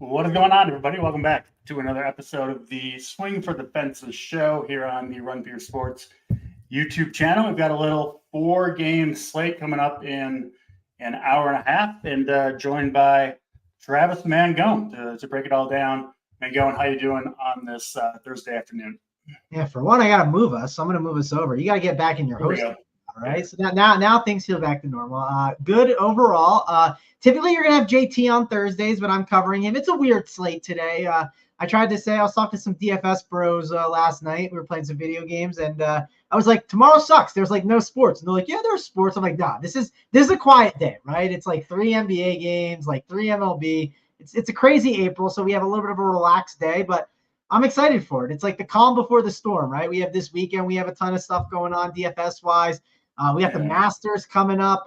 What is going on, everybody? Welcome back to another episode of the Swing for the Fences show here on the Run for Your Sports YouTube channel. We've got a little 4-game slate coming up in an hour and a half, and joined by Travis Mangone to break it all down. Mangone, how you doing on this Thursday afternoon? Yeah, for one, I got to move us. So I'm going to move us over. You got to get back in your hosting. All right. Yeah. So now things feel back to normal. Good overall. Typically, you're going to have JT on Thursdays, but I'm covering him. It's a weird slate today. I tried to say I was talking to some DFS bros last night. We were playing some video games, and I was like, tomorrow sucks. There's like no sports. And they're like, yeah, there's sports. I'm like, nah, this is a quiet day, right? It's like 3 NBA games, like 3 MLB. It's a crazy April, so we have a little bit of a relaxed day, but I'm excited for it. It's like the calm before the storm, right? We have this weekend. We have a ton of stuff going on DFS-wise. We have the Masters coming up.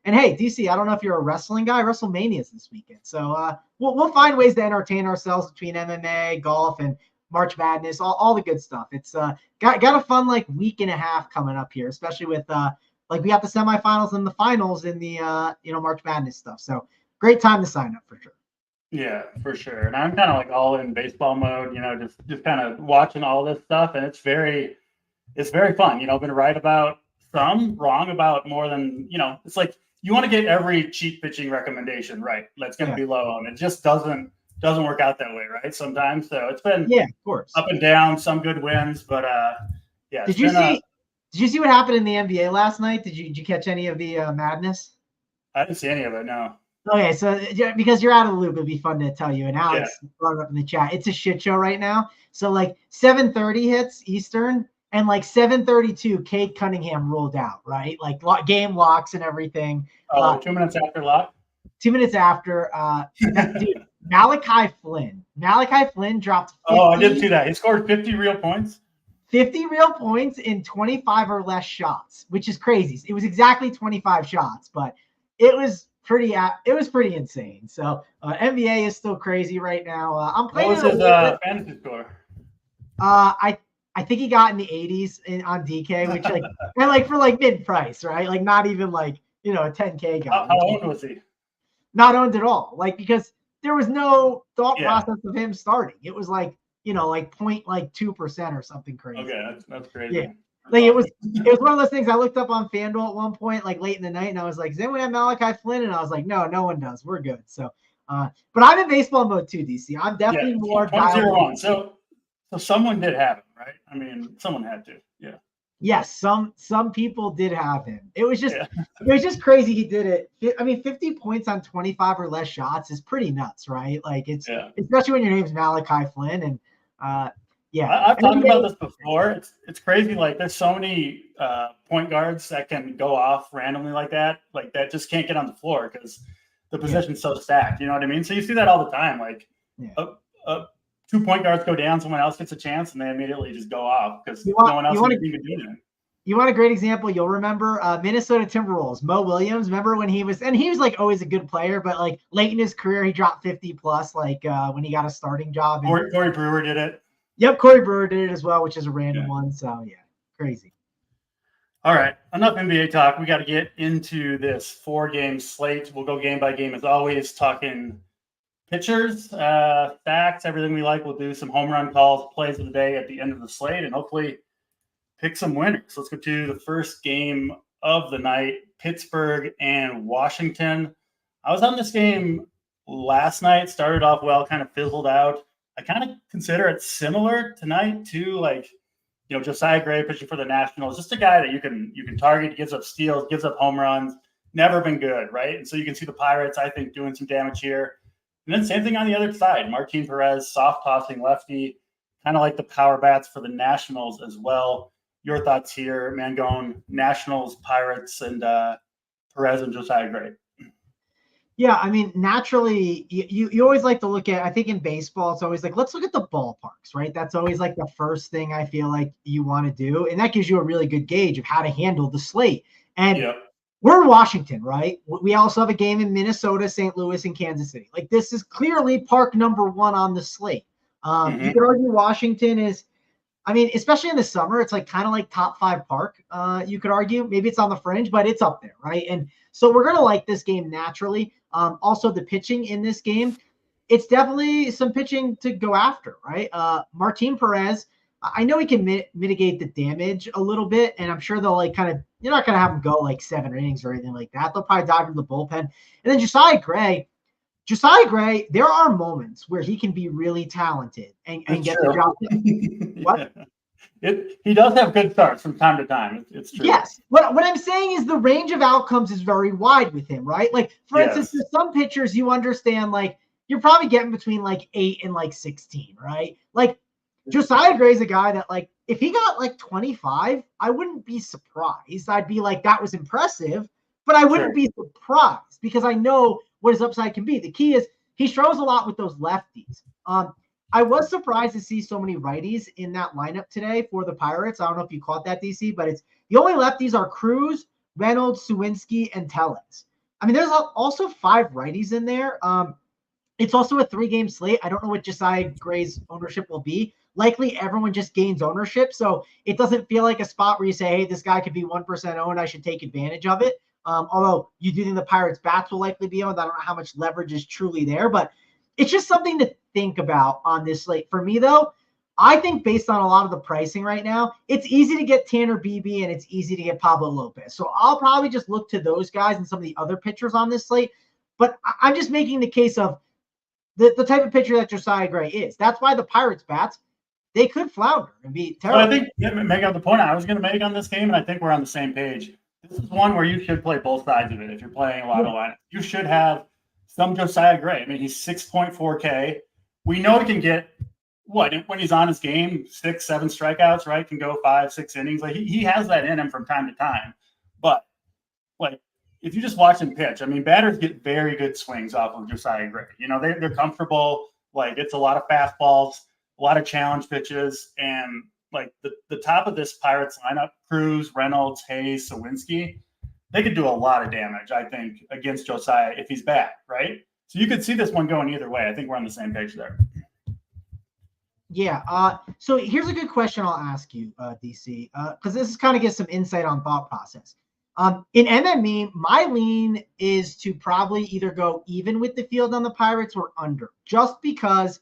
And hey, DC, I don't know if you're a wrestling guy. WrestleMania is this weekend. So we'll find ways to entertain ourselves between MMA, golf, and March Madness, all the good stuff. It's got a fun like week and a half coming up here, especially with we have the semifinals and the finals in the March Madness stuff. So great time to sign up for sure. Yeah, for sure. And I'm kind of like all in baseball mode, just kind of watching all this stuff. And it's very fun. Been right about some, wrong about more than, it's like you want to get every cheap pitching recommendation right. That's going to be low. And it just doesn't work out that way, right? Sometimes. So it's been of course up and down, some good wins, but yeah. Did you see what happened in the NBA last night? Did you catch any of the madness? I didn't see any of it, no. Okay, so because you're out of the loop, it'd be fun to tell you. And Alex brought it up in the chat. It's a shit show right now. So like 7:30 hits Eastern, and like 7:32, Kate Cunningham rolled out, right? Like game locks and everything. 2 minutes after lock. 2 minutes after, dude, Malachi Flynn dropped 50, I didn't see that. He scored 50 real points. 50 real points in 25 or less shots, which is crazy. It was exactly 25 shots, but it was pretty insane. So NBA is still crazy right now. I'm playing. What was his fantasy score? I think he got in the 80s on DK, which and for mid price, right? Like not even like a 10K guy. How old was he? Not owned at all. Like because there was no thought process of him starting. It was like 0.2% or something crazy. Okay, that's crazy. Yeah. Like it was one of those things I looked up on FanDuel at one point, like late in the night, and I was like, does anyone have Malachi Flynn? And I was like, no one does. We're good. So but I'm in baseball mode too, DC. I'm definitely more dialed in. So someone did have him, right? I mean, someone had to. Yeah. Yes, some people did have him. It was just crazy he did it. I mean, 50 points on 25 or less shots is pretty nuts, right? Like especially when your name's Malachi Flynn. And I've talked about this before. It's crazy. Like there's so many point guards that can go off randomly like that just can't get on the floor because the position's so stacked. You know what I mean? So you see that all the time. Like 2 point guards go down, someone else gets a chance, and they immediately just go off because no one else can do anything. You want a great example? You'll remember Minnesota Timberwolves, Mo Williams. Remember when he was like always a good player, but like late in his career, he dropped 50 plus, like when he got a starting job. Corey Brewer did it. Yep, Corey Brewer did it as well, which is a random one. So yeah, crazy. All right, enough NBA talk. We got to get into this 4-game slate. We'll go game by game as always, talking pitchers, stacks, everything we like. We'll do some home run calls, plays of the day at the end of the slate, and hopefully pick some winners. Let's go to the first game of the night, Pittsburgh and Washington. I was on this game last night, started off well, kind of fizzled out. I kind of consider it similar tonight to Josiah Gray pitching for the Nationals, just a guy that you can target, gives up steals, gives up home runs, never been good, right? And so you can see the Pirates, I think, doing some damage here. And then same thing on the other side. Martin Perez, soft tossing lefty, kind of like the power bats for the Nationals as well. Your thoughts here, Mangone, Nationals, Pirates, and Perez and Josiah Gray. Yeah, I mean, naturally, you always like to look at, I think in baseball, it's always like, let's look at the ballparks, right? That's always like the first thing I feel like you want to do. And that gives you a really good gauge of how to handle the slate. And we're in Washington, right? We also have a game in Minnesota, St. Louis, and Kansas City. Like this is clearly park number 1 on the slate. You could argue Washington is, I mean, especially in the summer, it's like kind of like top 5 park. You could argue maybe it's on the fringe, but it's up there, right? And so we're going to like this game naturally. Also, the pitching in this game, it's definitely some pitching to go after, right? Martin Perez, I know he can mitigate the damage a little bit, and I'm sure they'll like kind of, you're not going to have him go like 7 innings or anything like that. They'll probably dive into the bullpen. And then Josiah Gray, there are moments where he can be really talented and get the job done. What? He does have good starts from time to time. It's true. Yes. What I'm saying is the range of outcomes is very wide with him, right? Like, for instance, there's some pitchers you understand, like, you're probably getting between like 8 and like 16, right? Like, Josiah Gray's a guy that, like, if he got like 25, I wouldn't be surprised. I'd be like, that was impressive, but I wouldn't be surprised because I know what his upside can be. The key is he struggles a lot with those lefties. I was surprised to see so many righties in that lineup today for the Pirates. I don't know if you caught that, DC, but it's the only lefties are Cruz, Reynolds, Sawinski, and Tellez. I mean, there's also 5 righties in there. It's also a 3-game slate. I don't know what Josiah Gray's ownership will be. Likely everyone just gains ownership, so it doesn't feel like a spot where you say, hey, this guy could be 1% owned. I should take advantage of it. Although you do think the Pirates' bats will likely be owned. I don't know how much leverage is truly there, but it's just something to think about on this slate. For me, though, I think based on a lot of the pricing right now, it's easy to get Tanner Beebe and it's easy to get Pablo Lopez. So I'll probably just look to those guys and some of the other pitchers on this slate. But I'm just making the case of the type of pitcher that Josiah Gray is. That's why the Pirates' bats, they could flounder and be terrible. Well, I think make up the point I was going to make on this game, and I think we're on the same page. This is one where you should play both sides of it. If you're playing a lot of lineups, you should have some Josiah Gray. I mean, he's 6.4K. We know he can get when he's on his game, 6, 7 strikeouts, right? Can go 5, 6 innings. Like he has that in him from time to time. But like if you just watch him pitch, I mean, batters get very good swings off of Josiah Gray. You know, they're comfortable. Like it's a lot of fastballs, a lot of challenge pitches, and like the top of this Pirates lineup, Cruz, Reynolds, Hayes, Sawinski, they could do a lot of damage, I think, against Josiah if he's back, right? So you could see this one going either way. I think we're on the same page there. Yeah. So here's a good question I'll ask you, DC, because this is kind of get some insight on thought process. In MME, my lean is to probably either go even with the field on the Pirates or under, just because,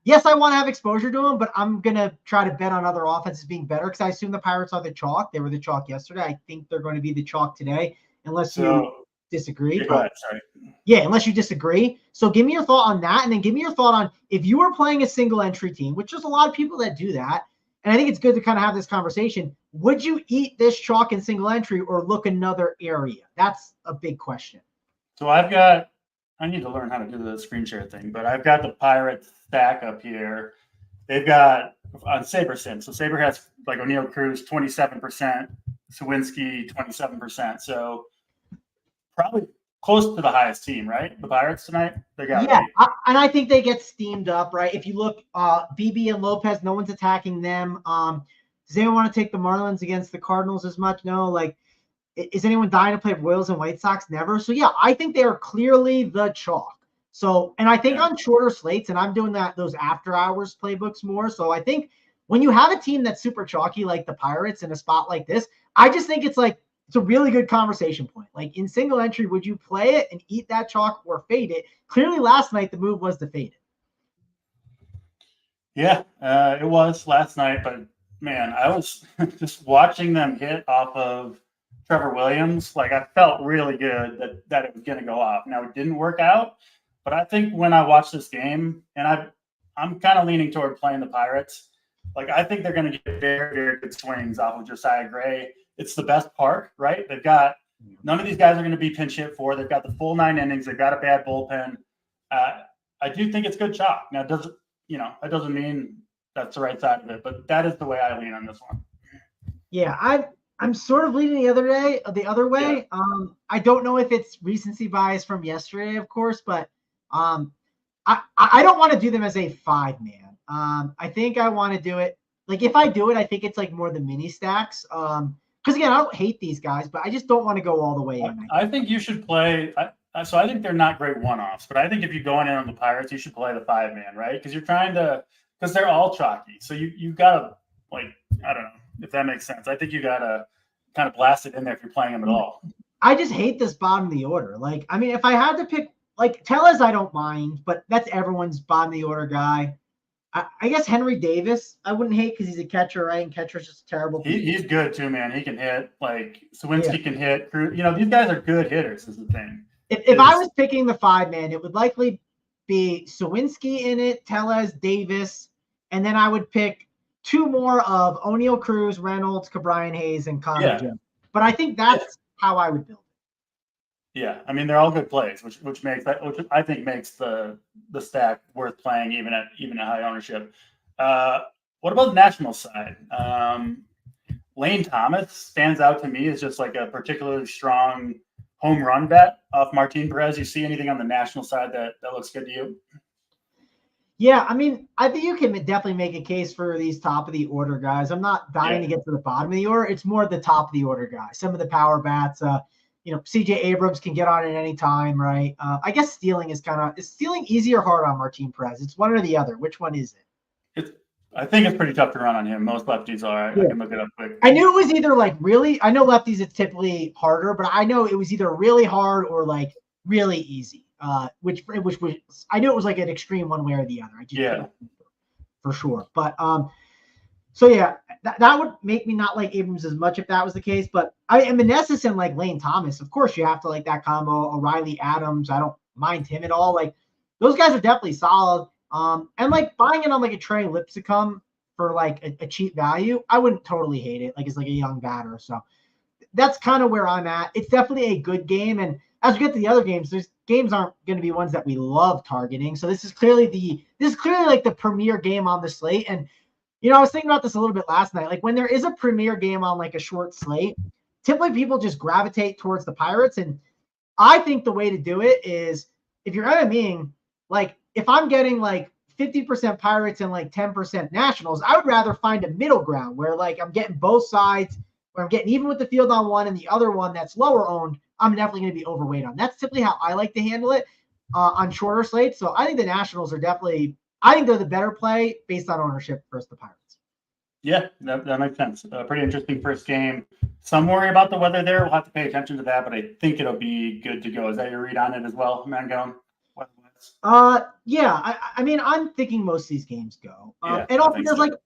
yes, I want to have exposure to them, but I'm going to try to bet on other offenses being better because I assume the Pirates are the chalk. They were the chalk yesterday. I think they're going to be the chalk today, unless you disagree. Yeah, go ahead, sorry. Yeah, unless you disagree. So give me your thought on that, and then give me your thought on if you were playing a single entry team, which there's a lot of people that do that, and I think it's good to kind of have this conversation. Would you eat this chalk in single entry or look another area? That's a big question. So I need to learn how to do the screen share thing, but I've got the Pirates stack up here. They've got on SaberSim. So Saber has like O'Neal Cruz, 27%, Sawinski, 27%. So probably close to the highest team, right? The Pirates tonight? They got and I think they get steamed up, right? If you look, BB and Lopez, no one's attacking them. Does anyone want to take the Marlins against the Cardinals as much? No. Like, is anyone dying to play Royals and White Sox? Never. So, yeah, I think they are clearly the chalk. So, and I think on shorter slates, and I'm doing those after hours playbooks more. So I think when you have a team that's super chalky like the Pirates in a spot like this, I just think it's a really good conversation point. Like in single entry, would you play it and eat that chalk or fade it? Clearly last night, the move was to fade it. Yeah, it was last night, but man, I was just watching them hit off of Trevor Williams. Like I felt really good that it was going to go off. Now it didn't work out, but I think when I watch this game, and I'm kind of leaning toward playing the Pirates. Like I think they're going to get very, very good swings off of Josiah Gray. It's the best park, right? They've got none of these guys are going to be pinch hit for. They've got the full 9 innings. They've got a bad bullpen. I do think it's good chalk. Now, that doesn't mean that's the right side of it, but that is the way I lean on this one. Yeah, I'm sort of leaning the other way. Yeah. I don't know if it's recency bias from yesterday, of course, but I don't want to do them as a 5-man. I think I want to do it. Like if I do it, I think it's like more the mini stacks. Because again, I don't hate these guys, but I just don't want to go all the way in. I think you should play. So I think they're not great one-offs, but I think if you're going in on the Pirates, you should play the 5-man, right? Because you're trying to, because they're all chalky. So you've got to, like, I don't know if that makes sense. I think you got to kind of blast it in there if you're playing them at all. I just hate this bottom of the order. Like, I mean, if I had to pick, like Tellez, I don't mind, but that's everyone's bottom of the order guy. I guess Henry Davis, I wouldn't hate because he's a catcher, right? And catcher's just terrible. He's good too, man. He can hit. Like Sawinski can hit. These guys are good hitters. Is the thing. If I was picking the 5-man, it would likely be Sawinski in it, Tellez, Davis, and then I would pick 2 more of O'Neill Cruz, Reynolds, Cabrian Hayes, and Connor Jones. But I think that's how I would build it. Yeah, I mean they're all good plays, which I think makes the stack worth playing even at high ownership. What about the national side? Lane Thomas stands out to me as just like a particularly strong home run bet off Martin Perez. You see anything on the national side that looks good to you? Yeah, I mean, I think you can definitely make a case for these top of the order guys. I'm not dying to get to the bottom of the order. It's more the top of the order guys. Some of the power bats, CJ Abrams can get on at any time, right? I guess stealing is stealing easy or hard on Martin Perez? It's one or the other. Which one is it? I think it's pretty tough to run on him. Most lefties are. I can look it up quick. I knew it was either like really. I know lefties it's typically harder, but I know it was either really hard or like really easy. Which was I knew it was like an extreme one way or the other. I just for sure. But so yeah, that would make me not like Abrams as much if that was the case. But Meneses and like Lane Thomas, of course you have to like that combo. O'Reilly Adams, I don't mind him at all. Like those guys are definitely solid. And like buying it on like a Trey Lipscomb for like a cheap value, I wouldn't totally hate it. Like it's like a young batter. So that's kind of where I'm at. It's definitely a good game. And as we get to the other games, these games aren't going to be ones that we love targeting. So this is clearly like the premier game on the slate. And, I was thinking about this a little bit last night. Like when there is a premier game on like a short slate, typically people just gravitate towards the Pirates. And I think the way to do it is if you're MMEing, like if I'm getting like 50% Pirates and like 10% Nationals, I would rather find a middle ground where like I'm getting both sides, where I'm getting even with the field on one and the other one that's lower owned, I'm definitely going to be overweight on. That's typically how I like to handle it on shorter slates. So I think the Nationals are definitely, I think they're the better play based on ownership versus the Pirates. Yeah, that makes sense. Pretty interesting first game. Some worry about the weather there. We'll have to pay attention to that, but I think it'll be good to go. Is that your read on it as well, Mangone? Yeah. I mean, I'm thinking most of these games go. And also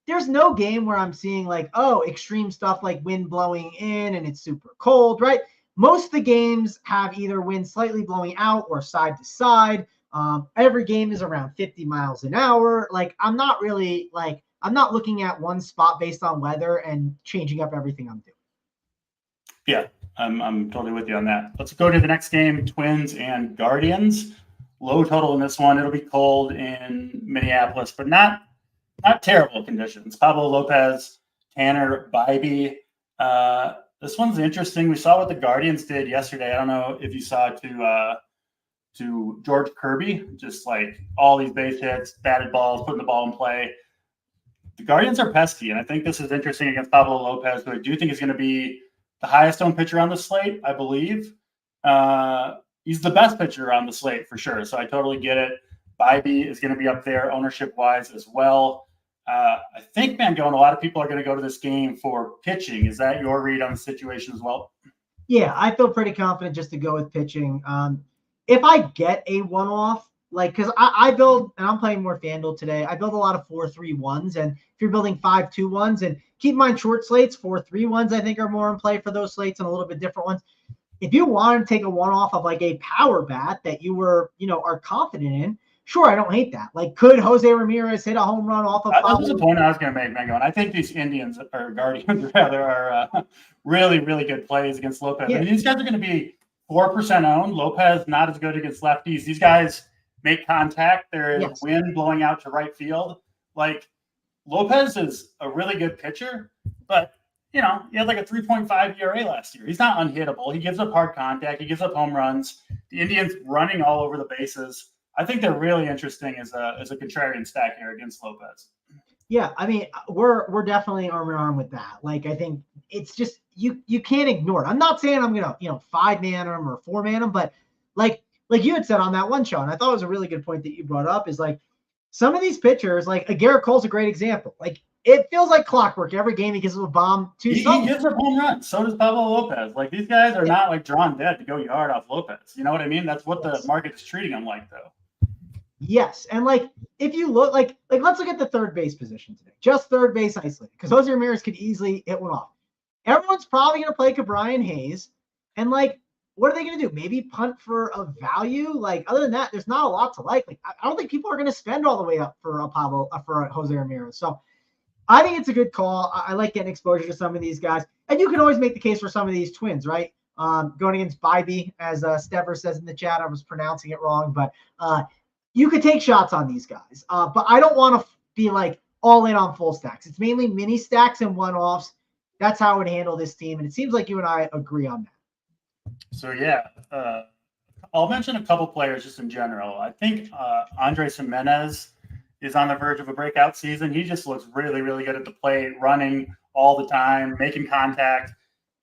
there's no game where I'm seeing like, extreme stuff like wind blowing in and it's super cold, right? Most of the games have either wind slightly blowing out or side to side. Every game is around 50 miles an hour. Like I'm not looking at one spot based on weather and changing up everything I'm doing. Yeah, I'm totally with you on that. Let's go to the next game, Twins and Guardians. Low total in this one. It'll be cold in Minneapolis, but not terrible conditions. Pablo Lopez, Tanner Bybee. This one's interesting. We saw what the Guardians did yesterday. I don't know if you saw to George Kirby, just like all these base hits, batted balls, putting the ball in play. The Guardians are pesky, and I think this is interesting against Pablo Lopez, who I do think is going to be the highest owned pitcher on the slate, I believe. He's the best pitcher on the slate for sure, so I totally get it. Bybee is going to be up there ownership-wise as well. I think, Mangone, a lot of people are going to go to this game for pitching. Is that your read on the situation as well? Yeah, I feel pretty confident just to go with pitching. If I get a one-off, like, because I build, and I'm playing more FanDuel today, I build a lot of 4-3-1s, and if you're building 5-2-1s, and keep in mind short slates, 4-3-1s I think are more in play for those slates and a little bit different ones. If you want to take a one-off of like a power bat that you were, are confident in, sure, I don't hate that. Like, could Jose Ramirez hit a home run off of? That was the point I was going to make, Mango. And I think these Indians or Guardians rather are really, really good plays against Lopez. Yeah. I mean, these guys are going to be 4% owned. Lopez not as good against lefties. These guys make contact. There is wind blowing out to right field. Like, Lopez is a really good pitcher, but he had like a 3.5 ERA last year. He's not unhittable. He gives up hard contact. He gives up home runs. The Indians running all over the bases. I think they're really interesting as a contrarian stack here against Lopez. Yeah, I mean, we're definitely arm in arm with that. Like, I think it's just you can't ignore it. I'm not saying I'm gonna 5-man them or 4-man them, but like you had said on that one show, and I thought it was a really good point that you brought up is like some of these pitchers, like Garrett Cole's a great example. Like it feels like clockwork. Every game he gives him a bomb. He gives up home runs. So does Pablo Lopez. Like, these guys are not like drawn dead to go yard off Lopez. You know what I mean? That's what the market is treating him like, though. Yes, and like if you look like let's look at the third base position today. Just third base isolated, because Jose Ramirez could easily hit one off. Everyone's probably going to play Brian Hayes, and like, what are they going to do? Maybe punt for a value? Like, other than that, there's not a lot to like. Like, I don't think people are going to spend all the way up for for Jose Ramirez. So I think it's a good call. I like getting exposure to some of these guys, and you can always make the case for some of these Twins, right? Going against Bybee, as Stever says in the chat. I was pronouncing it wrong, but you could take shots on these guys. But I don't want to be like all in on full stacks. It's mainly mini stacks and one-offs. That's how I would handle this team, and it seems like you and I agree on that. So, yeah, I'll mention a couple players just in general. I think Andres Jimenez is on the verge of a breakout season. He just looks really, really good at the plate, running all the time, making contact.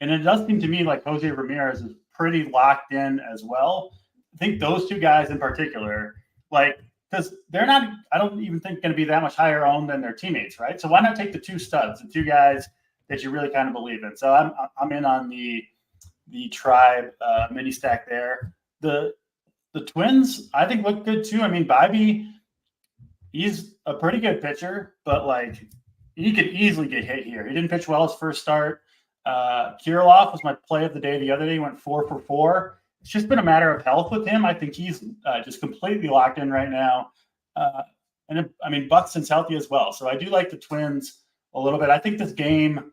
And it does seem to me like Jose Ramirez is pretty locked in as well. I think those two guys in particular, like, because they're not, I don't even think going to be that much higher owned than their teammates, right? So why not take the two studs, the two guys that you really kind of believe in? So I'm in on the Tribe mini stack there. The Twins, I think, look good too. I mean, Bybee, he's a pretty good pitcher, but like, he could easily get hit here. He didn't pitch well his first start. Kirilloff was my play of the day the other day. He went 4 for 4. It's just been a matter of health with him. I think he's just completely locked in right now. Buxton's healthy as well. So I do like the Twins a little bit. I think this game,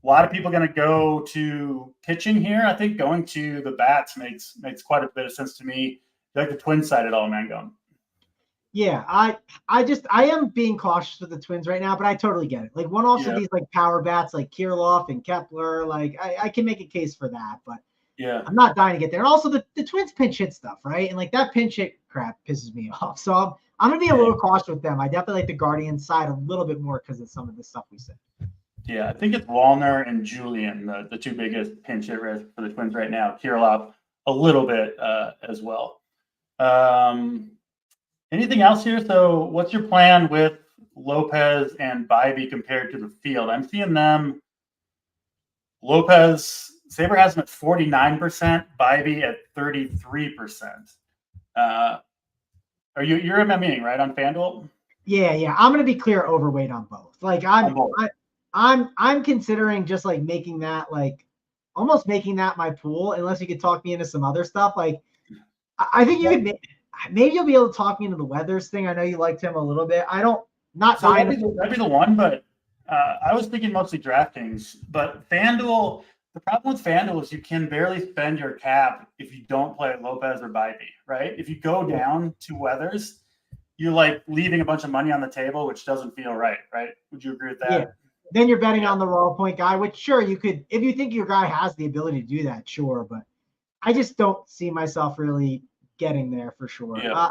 a lot of people are going to go to pitching here. I think going to the bats makes quite a bit of sense to me. You like the Twins side at all, Mangum? Yeah, I am being cautious with the Twins right now, but I totally get it. Like, one-offs of these like power bats like Kirilloff and Kepler, like I can make a case for that, but yeah, I'm not dying to get there. And also the Twins pinch hit stuff, right? And like that pinch hit crap pisses me off. So I'm gonna be a little cautious with them. I definitely like the Guardians side a little bit more because of some of the stuff we said. Yeah, I think it's Wallner and Julian, the two biggest pinch hitters for the Twins right now. Kirilloff a little bit as well. Anything else here? So what's your plan with Lopez and Bybee compared to the field? I'm seeing them. Lopez, Saber has him at 49%, Bybee at 33%. You're MMing, right, on FanDuel? Yeah. I'm gonna be clear overweight on both. Like I'm considering just like making that like almost making that my pool, unless you could talk me into some other stuff. Like I think you could maybe you'll be able to talk me into the Weathers thing. I know you liked him a little bit. So that'd be the one, but I was thinking mostly DraftKings. But FanDuel, the problem with FanDuel is you can barely spend your cap if you don't play Lopez or Bybee, right? If you go down to Weathers, you're like leaving a bunch of money on the table, which doesn't feel right? Would you agree with that? Yeah. Then you're betting on the raw point guy, which sure you could, if you think your guy has the ability to do that, sure. But I just don't see myself really getting there for sure. Yeah.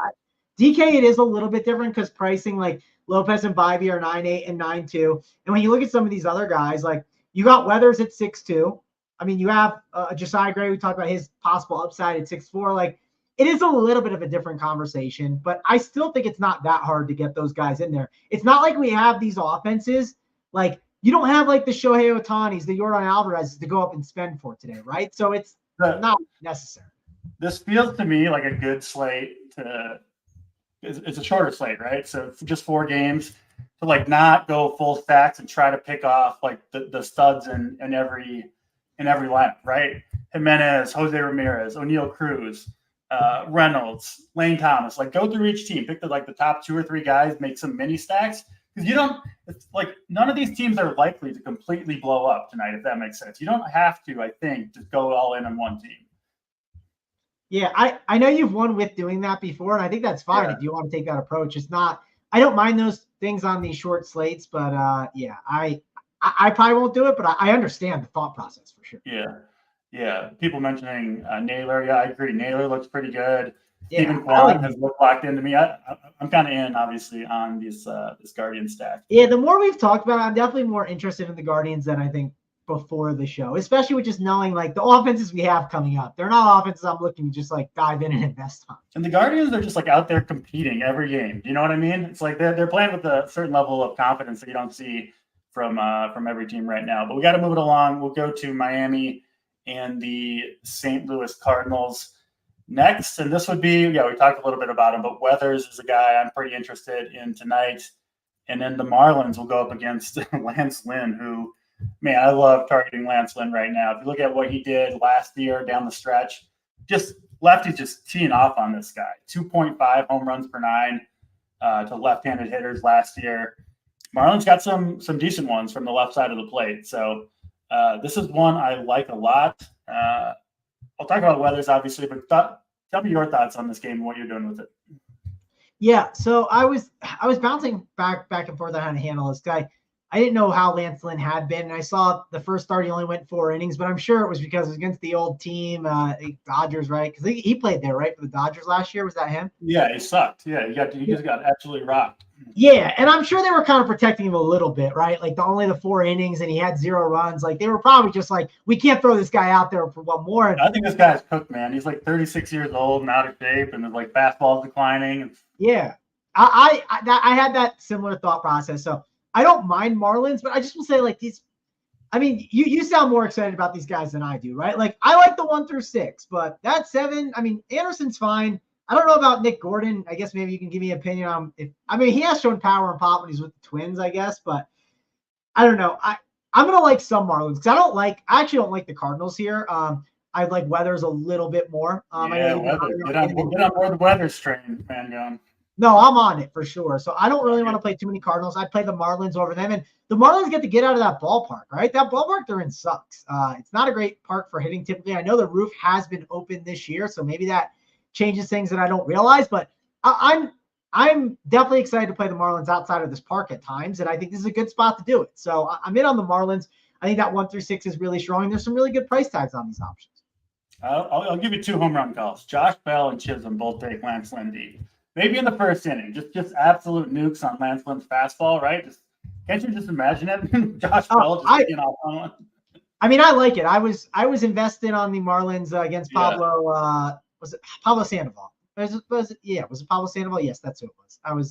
DK, it is a little bit different because pricing like Lopez and Bybee are 9.8 and 9.2. And when you look at some of these other guys, like you got Weathers at 6.2. I mean, you have Josiah Gray. We talked about his possible upside at 6.4. Like, it is a little bit of a different conversation, but I still think it's not that hard to get those guys in there. It's not like we have these offenses. Like, you don't have like the Shohei Ohtanis, the Yordan Alvarez to go up and spend for today, right? So it's not necessary. This feels to me like a good slate it's a shorter slate, right? So it's just 4 games to like not go full stacks and try to pick off like the studs in every lineup, right? Jimenez, Jose Ramirez, O'Neal Cruz, Reynolds, Lane Thomas. Like, go through each team, pick the top 2 or 3 guys, make some mini stacks, because it's like none of these teams are likely to completely blow up tonight, if that makes sense. You don't have to, I think, just go all in on one team. Yeah, I know you've won with doing that before, and I think that's fine if you want to take that approach. It's not, I don't mind those things on these short slates, but I probably won't do it, but I understand the thought process for sure. Yeah. People mentioning Naylor. Yeah, I agree. Naylor looks pretty good. Yeah, Stephen Kwan has looked locked into me. I'm kind of in, obviously, on this Guardian stack. Yeah, the more we've talked about it, I'm definitely more interested in the Guardians than I think before the show, especially with just knowing like the offenses we have coming up. They're not offenses I'm looking to just like dive in and invest on. And the Guardians are just like out there competing every game. Do you know what I mean? It's like they're playing with a certain level of confidence that you don't see from every team right now. But we got to move it along. We'll go to Miami and the St. Louis Cardinals next. And this would be, we talked a little bit about him, but Weathers is a guy I'm pretty interested in tonight. And then the Marlins will go up against Lance Lynn, who, man, I love targeting Lance Lynn right now. If you look at what he did last year down the stretch, lefties just teeing off on this guy. 2.5 home runs per 9 to left-handed hitters last year. Marlins got some decent ones from the left side of the plate. So this is one I like a lot. I'll talk about Weathers, obviously, but tell me your thoughts on this game and what you're doing with it. Yeah, so I was bouncing back and forth on how to handle this guy. I didn't know how Lance Lynn had been, and I saw the first start he only went 4 innings, but I'm sure it was because it was against the old team, Dodgers, right? Because he played there, right, for the Dodgers last year. Was that him? Yeah, he sucked. Yeah, he just got absolutely rocked. Yeah, and I'm sure they were kind of protecting him a little bit, right? Like only the 4 innings, and he had 0 runs. Like they were probably just like, we can't throw this guy out there for one more. I think this guy's cooked, man. He's like 36 years old and out of shape, and like fastball's declining. Yeah, I had that similar thought process. So I don't mind Marlins, but I just will say like these. I mean, you sound more excited about these guys than I do, right? Like I like the 1 through 6, but that 7. I mean, Anderson's fine. I don't know about Nick Gordon. I guess maybe you can give me an opinion on if. I mean, he has shown power and pop when he's with the Twins, I guess, but I don't know. I'm gonna like some Marlins because I actually don't like the Cardinals here. I like Weathers a little bit more. Weather. Get on board the Weathers train, man. Going. No, I'm on it for sure. So I don't really want to play too many Cardinals. I'd play the Marlins over them. And the Marlins get out of that ballpark, right? That ballpark they're in sucks. It's not a great park for hitting typically. I know the roof has been open this year, so maybe that changes things that I don't realize. But I'm definitely excited to play the Marlins outside of this park at times, and I think this is a good spot to do it. So I'm in on the Marlins. I think that 1 through 6 is really strong. There's some really good price tags on these options. I'll give you 2 home run calls. Josh Bell and Chisholm both take Lance Lynn deep. Maybe in the first inning, just absolute nukes on Lance Lynn's fastball, right? Can't you just imagine it? Josh Bell just getting off on one. I mean, I like it. I was invested on the Marlins against Pablo. Was it Pablo Sandoval? Was it Pablo Sandoval? Yes, that's who it was. I was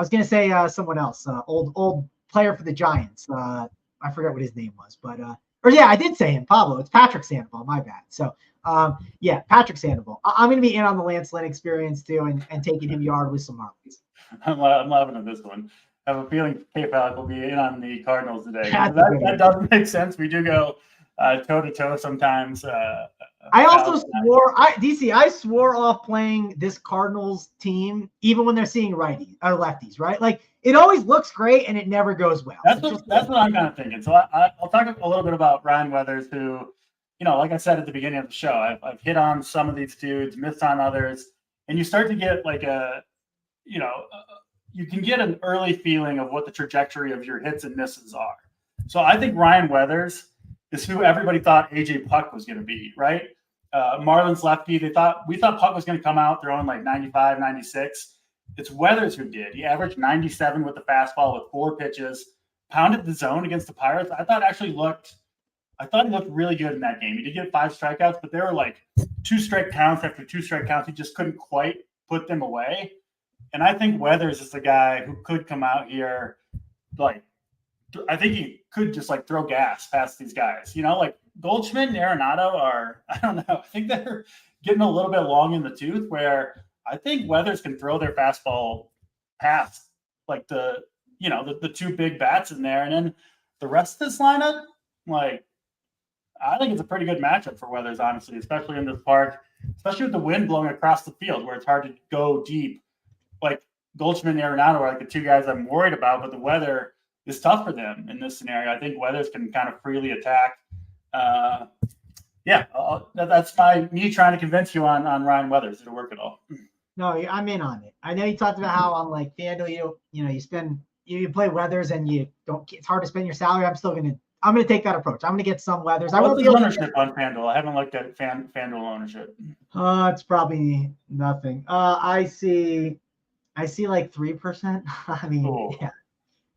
gonna say someone else, old player for the Giants. I forgot what his name was, but I did say him, Pablo. It's Patrick Sandoval. My bad. So. Patrick Sandoval. I'm going to be in on the Lance Lynn experience too, and taking him yard with some Marlins. I'm loving this one. I have a feeling K-Pal will be in on the Cardinals today. That doesn't make sense. We do go toe-to-toe sometimes. I also swore, I swore off playing this Cardinals team even when they're seeing righties or lefties, right? Like it always looks great and it never goes well. That's what I'm kind of thinking. So I'll talk a little bit about Ryan Weathers, who, like I said at the beginning of the show, I've hit on some of these dudes, missed on others, and you start to get like you can get an early feeling of what the trajectory of your hits and misses are. So I think Ryan Weathers is who everybody thought AJ Puck was going to be, right? Marlins lefty. We thought Puck was going to come out throwing like 95, 96. It's Weathers who did. He averaged 97 with the fastball with 4 pitches, pounded the zone against the Pirates. I thought he looked really good in that game. He did get 5 strikeouts, but they were like 2 strike counts after 2 strike counts. He just couldn't quite put them away. And I think Weathers is the guy who could come out here, like, I think he could just like throw gas past these guys. Like Goldschmidt and Arenado I don't know. I think they're getting a little bit long in the tooth where I think Weathers can throw their fastball past like the 2 big bats in there. And then the rest of this lineup, like, I think it's a pretty good matchup for Weathers, honestly, especially in this park, especially with the wind blowing across the field where it's hard to go deep. Like Goldschmidt and Arenado are like the 2 guys I'm worried about, but the weather is tough for them in this scenario. I think Weathers can kind of freely attack. That's me trying to convince you on Ryan Weathers. It'll work at all. No, I'm in on it. I know you talked about how on like FanDuel, you play Weathers and it's hard to spend your salary. I'm gonna take that approach. I'm gonna get some Weathers. What's the ownership on FanDuel? I haven't looked at FanDuel ownership. It's probably nothing. I see like 3%. I mean, cool.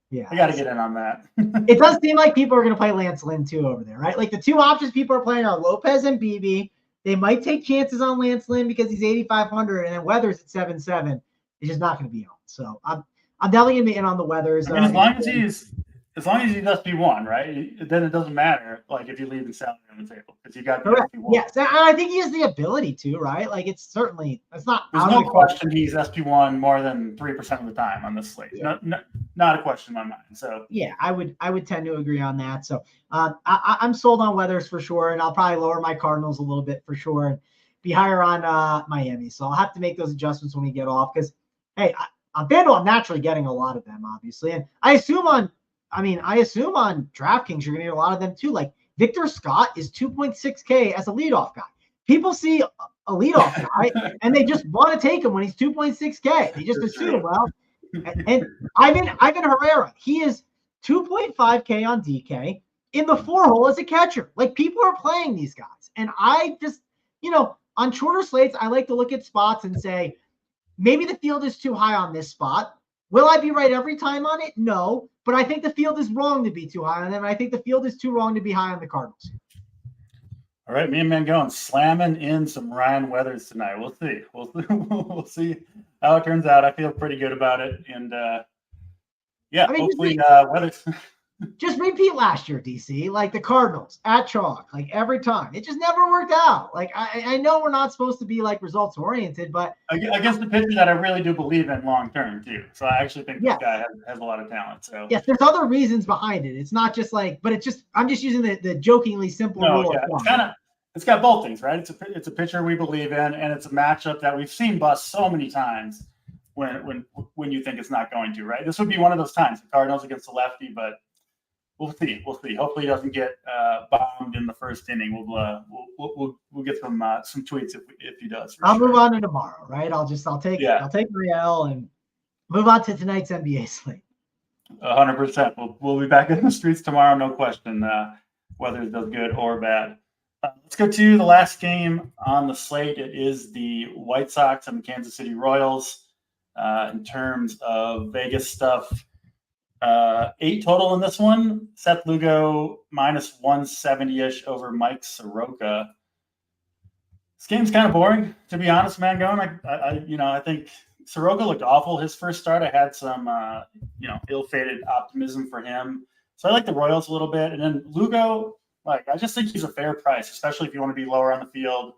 Yeah. I got to get in on that. It does seem like people are going to play Lance Lynn too over there, right? Like the 2 options people are playing are Lopez and Beebe. They might take chances on Lance Lynn because he's 8,500, and then Weathers at 7.7 is just not going to be on. So I'm definitely going to be in on the Weathers. I mean, as long as he's as long as he's SP1, right? Then it doesn't matter, like, if you leave the salary on the table because you got the Correct. SP1. Yes, and I think he has the ability to, right? Like it's not. There's no question he's SP1 more than 3% of the time on this slate. Yeah. Not a question in my mind. So yeah, I would tend to agree on that. So I'm sold on Weathers for sure, and I'll probably lower my Cardinals a little bit for sure, and be higher on Miami. So I'll have to make those adjustments when we get off because, hey, on FanDuel I'm naturally getting a lot of them, obviously, and I assume on DraftKings you're going to get a lot of them too. Like Victor Scott is 2.6K as a leadoff guy. People see a leadoff guy and they just want to take him when he's 2.6K. They just assume, well, and Ivan Herrera, he is 2.5K on DK in the 4-hole as a catcher. Like people are playing these guys. And I just, on shorter slates, I like to look at spots and say, maybe the field is too high on this spot. Will I be right every time on it? No, but I think the field is wrong to be too high on them. And I think the field is too wrong to be high on the Cardinals. All right, me and Mangone slamming in some Ryan Weathers tonight. We'll see. We'll see how it turns out. I feel pretty good about it, and hopefully Weathers. Just repeat last year, DC, like the Cardinals at chalk, like every time. It just never worked out. Like I know we're not supposed to be like results oriented, but against the pitcher that I really do believe in long term too. So I actually think this guy has a lot of talent. So yes, there's other reasons behind it. It's not just like, but it's just I'm just using the jokingly simple rule. Yeah, it's got both things, right? It's a pitcher we believe in, and it's a matchup that we've seen bust so many times when you think it's not going to, right? This would be one of those times, the Cardinals against the lefty, but we'll see. Hopefully, he doesn't get bombed in the first inning. We'll get some tweets if he does. I'll move on to tomorrow, right? I'll take my L and move on to tonight's NBA slate. 100%. We'll be back in the streets tomorrow, no question. Whether it does good or bad. Let's go to the last game on the slate. It is the White Sox and the Kansas City Royals. In terms of Vegas stuff. 8 total in this one. Seth Lugo minus 170-ish over Mike Soroka. This game's kind of boring, to be honest, Mangone. I think Soroka looked awful his first start. I had some, ill-fated optimism for him. So I like the Royals a little bit. And then Lugo, I just think he's a fair price, especially if you want to be lower on the field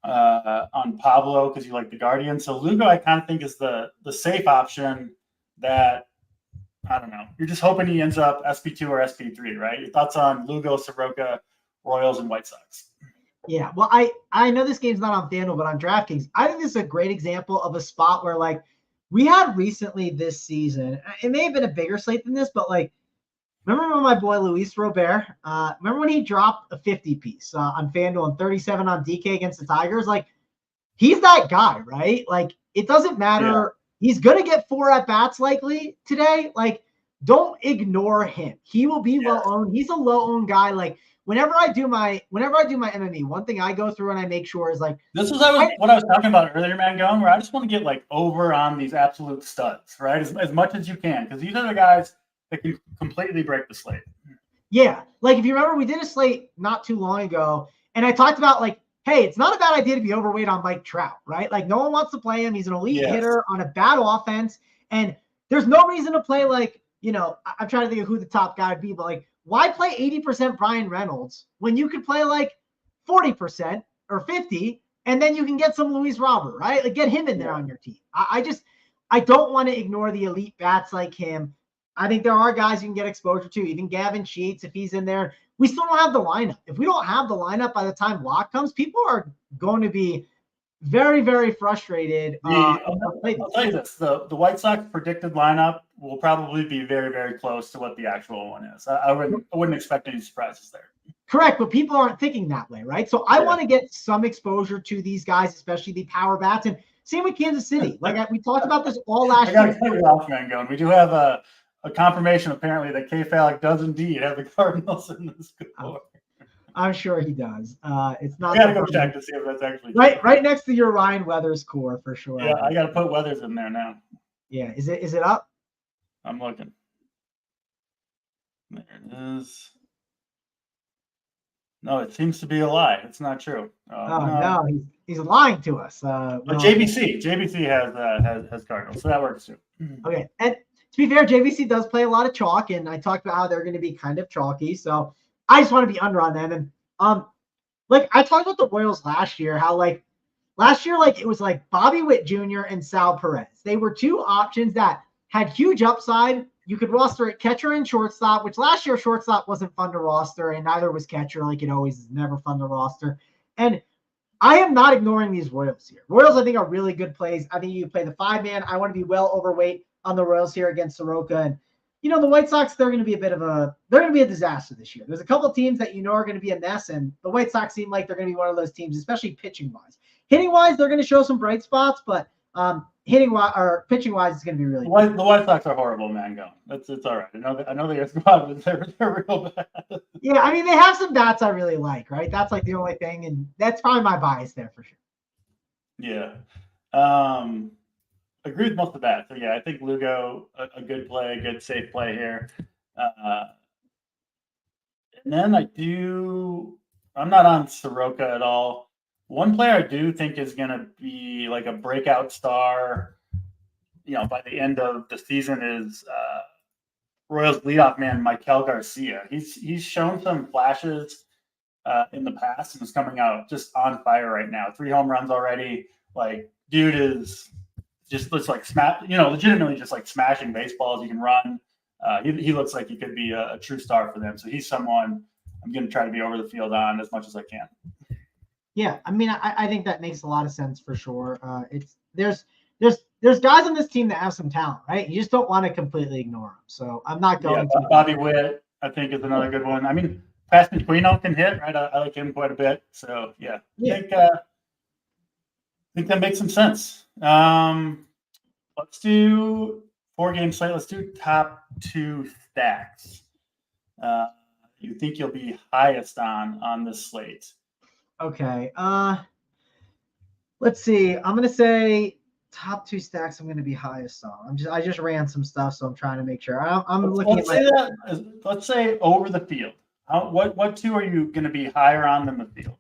on Pablo because you like the Guardian. So Lugo, I kind of think is the safe option that, I don't know. You're just hoping he ends up SP2 or SP3, right? Your thoughts on Lugo, Soroka, Royals, and White Sox? Yeah, well, I know this game's not on FanDuel, but on DraftKings, I think this is a great example of a spot where, we had recently this season, it may have been a bigger slate than this, but, remember when my boy Luis Robert, remember when he dropped a 50-piece on FanDuel and 37 on DK against the Tigers? He's that guy, right? It doesn't matter. Yeah. He's going to get 4 at-bats likely today. Don't ignore him. He will be well-owned. He's a low-owned guy. Whenever I do my MME, one thing I go through and I make sure is this was what I was talking about earlier, Mangone, where I just want to get over on these absolute studs, right? As much as you can, because these are the guys that can completely break the slate. Yeah. If you remember, we did a slate not too long ago, and I talked about hey, it's not a bad idea to be overweight on Mike Trout, right? No one wants to play him. He's an elite hitter on a bad offense. And there's no reason to play I'm trying to think of who the top guy would be, but why play 80% Brian Reynolds when you could play 40% or 50, and then you can get some Luis Robert, right? Get him in there on your team. I don't want to ignore the elite bats like him. I think there are guys you can get exposure to, even Gavin Sheets, if he's in there. We still don't have the lineup. If we don't have the lineup by the time lock comes, people are going to be very, very frustrated. I'll tell you this, the White Sox predicted lineup will probably be very, very close to what the actual one is. I wouldn't expect any surprises there. Correct, but people aren't thinking that way, right? So I want to get some exposure to these guys, especially the power bats. And same with Kansas City. We talked about this all last year. I got to cut you off, Mangone. We do have a confirmation, apparently, that K-Falic does indeed have the Cardinals in the score. I'm sure he does. It's not. I got to go check to see if that's actually right next to your Ryan Weathers score for sure. Yeah, I got to put Weathers in there now. Yeah, is it up? I'm looking. There it is. No, it seems to be a lie. It's not true. No, he's lying to us. JBC has Cardinals, so that works too. Okay, and be fair, JVC does play a lot of chalk, and I talked about how they're going to be kind of chalky. So I just want to be under on them. And like I talked about the Royals last year, how like last year, like it was like Bobby Witt Jr. and Sal Perez. They were two options that had huge upside. You could roster at catcher and shortstop, which last year shortstop wasn't fun to roster, and neither was catcher. Like it always is never fun to roster. And I am not ignoring these Royals here. Royals, I think, are really good plays. I think you play the 5-man. I want to be well overweight on the Royals here against Soroka. And, the White Sox, they're going to be a disaster this year. There's a couple of teams that are going to be a mess, and the White Sox seem like they're going to be one of those teams, especially pitching-wise. Hitting-wise, they're going to show some bright spots, but hitting-wise or pitching-wise, it's going to be really good. The White Sox are horrible, man. It's all right. I know they are squad, but they're real bad. Yeah, I mean, they have some bats I really like, right? That's like the only thing, and that's probably my bias there for sure. Yeah. Agree with most of that. So, yeah, I think Lugo, a good play, a good safe play here. And then I'm not on Soroka at all. One player I do think is going to be like a breakout star, by the end of the season is Royals leadoff man, Michael Garcia. He's shown some flashes in the past and is coming out just on fire right now. 3 home runs already. Like, dude is just looks like legitimately just like smashing baseballs. He can run. He looks like he could be a true star for them. So he's someone I'm going to try to be over the field on as much as I can. Yeah, I mean, I think that makes a lot of sense for sure. There's guys on this team that have some talent, right? You just don't want to completely ignore them. So I'm not going to. Bobby Witt, I think, is another good one. I mean, Pasquino can hit, right? I like him quite a bit. So yeah. I think that makes some sense. Let's do 4-game slate. Let's do top 2 stacks. You think you'll be highest on this slate? Okay. Let's see. I'm gonna say top 2 stacks. I'm gonna be highest on. I just ran some stuff, so I'm trying to make sure. Let's say over the field. What 2 are you gonna be higher on than the field?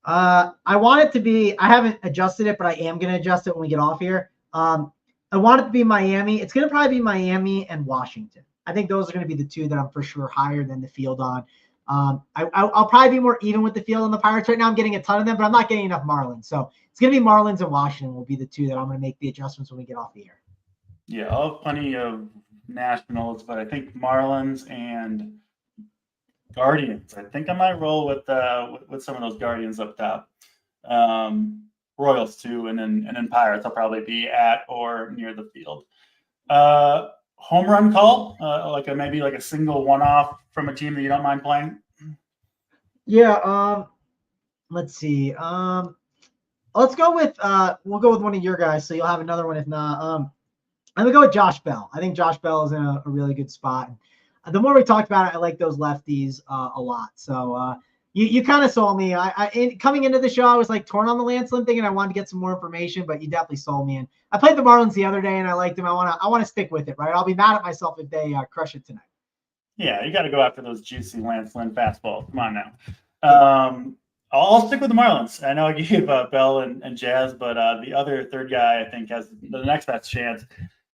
I want it to be. I haven't adjusted it, but I am gonna adjust it when we get off here. I want it to be Miami. It's gonna probably be Miami and Washington. I think those are gonna be the 2 that I'm for sure higher than the field on. I'll probably be more even with the field on the Pirates right now. I'm getting a ton of them, but I'm not getting enough Marlins. So it's going to be Marlins and Washington will be the 2 that I'm going to make the adjustments when we get off the air. Yeah, I'll have plenty of Nationals, but I think Marlins and Guardians. I think I might roll with some of those Guardians up top. Royals too, and then Pirates. I'll probably be at or near the field. Home run call, maybe a single one-off from a team that you don't mind playing? Yeah. Let's see. Let's go with we'll go with one of your guys, so you'll have another one if not. I'm gonna go with Josh Bell. I think Josh Bell is in a really good spot. The more we talked about it, I like those lefties a lot. So you kind of sold me. Coming into the show, I was like torn on the Lance Lynn thing, and I wanted to get some more information, but you definitely sold me. And I played the Marlins the other day, and I liked them. I want to stick with it, right? I'll be mad at myself if they crush it tonight. Yeah, you got to go after those juicy Lance Lynn fastballs. Come on now. I'll stick with the Marlins. I know I gave Bell and Jazz, but the other third guy I think has the next best chance,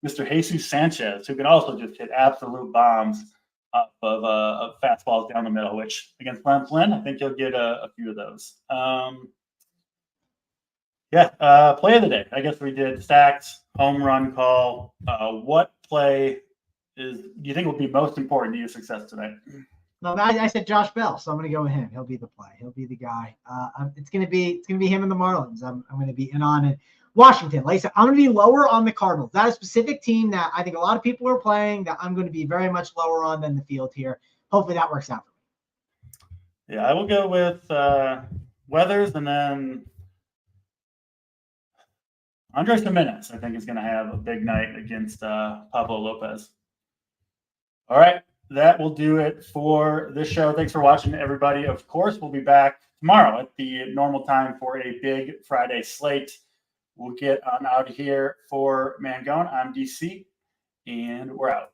Mr. Jesus Sanchez, who can also just hit absolute bombs off of fastballs down the middle, which against Lance Lynn, I think you'll get a few of those. Play of the day. I guess we did stacks, home run call. What play do you think will be most important to your success tonight? No, I said Josh Bell, so I'm going to go with him. He'll be the play. He'll be the guy. It's going to be him and the Marlins. I'm going to be in on it. Washington, like I said, I'm going to be lower on the Cardinals. That is a specific team that I think a lot of people are playing that I'm going to be very much lower on than the field here. Hopefully that works out for me. Yeah, I will go with Weathers, and then Andres Jimenez, I think, is going to have a big night against Pablo Lopez. All right, that will do it for this show. Thanks for watching, everybody. Of course, we'll be back tomorrow at the normal time for a big Friday slate. We'll get on out of here for Mangone. I'm DC, and we're out.